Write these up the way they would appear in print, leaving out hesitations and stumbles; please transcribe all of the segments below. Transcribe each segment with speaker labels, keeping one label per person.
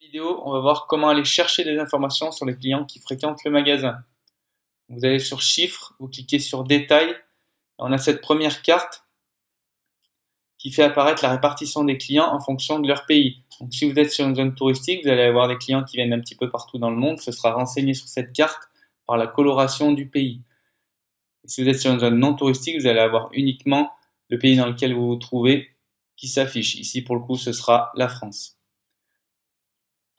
Speaker 1: Vidéo, on va voir comment aller chercher des informations sur les clients qui fréquentent le magasin. Vous allez sur Chiffres, vous cliquez sur Détails. On a cette première carte qui fait apparaître la répartition des clients en fonction de leur pays. Donc, si vous êtes sur une zone touristique, vous allez avoir des clients qui viennent un petit peu partout dans le monde. Ce sera renseigné sur cette carte par la coloration du pays. Et si vous êtes sur une zone non touristique, vous allez avoir uniquement le pays dans lequel vous vous trouvez qui s'affiche. Ici, pour le coup, ce sera la France.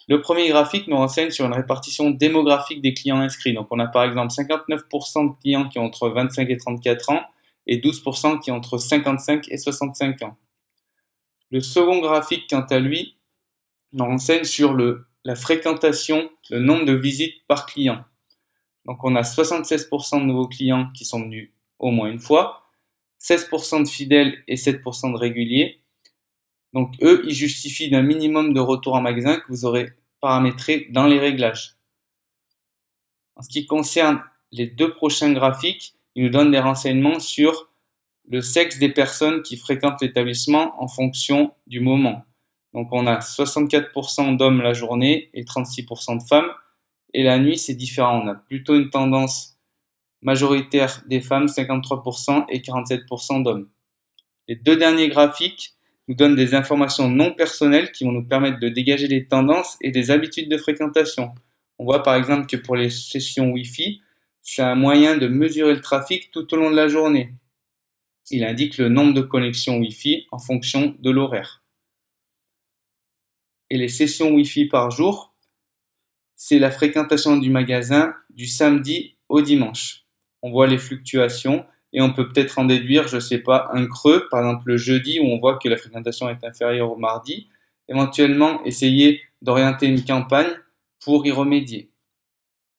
Speaker 1: Le premier graphique nous renseigne sur une répartition démographique des clients inscrits. Donc on a par exemple 59% de clients qui ont entre 25 et 34 ans et 12% qui ont entre 55 et 65 ans. Le second graphique, quant à lui, nous renseigne sur la fréquentation, le nombre de visites par client. Donc on a 76% de nouveaux clients qui sont venus au moins une fois, 16% de fidèles et 7% de réguliers. Donc eux, ils justifient d'un minimum de retour en magasin que vous aurez paramétré dans les réglages. En ce qui concerne les deux prochains graphiques, ils nous donnent des renseignements sur le sexe des personnes qui fréquentent l'établissement en fonction du moment. Donc on a 64% d'hommes la journée et 36% de femmes. Et la nuit, c'est différent. On a plutôt une tendance majoritaire des femmes, 53% et 47% d'hommes. Les deux derniers graphiques nous donnent des informations non personnelles qui vont nous permettre de dégager des tendances et des habitudes de fréquentation. On voit par exemple que pour les sessions Wi-Fi, c'est un moyen de mesurer le trafic tout au long de la journée. Il indique le nombre de connexions Wi-Fi en fonction de l'horaire. Et les sessions Wi-Fi par jour, c'est la fréquentation du magasin du samedi au dimanche. On voit les fluctuations et on peut peut-être en déduire, je ne sais pas, un creux, par exemple le jeudi où on voit que la fréquentation est inférieure au mardi. Éventuellement, essayer d'orienter une campagne pour y remédier.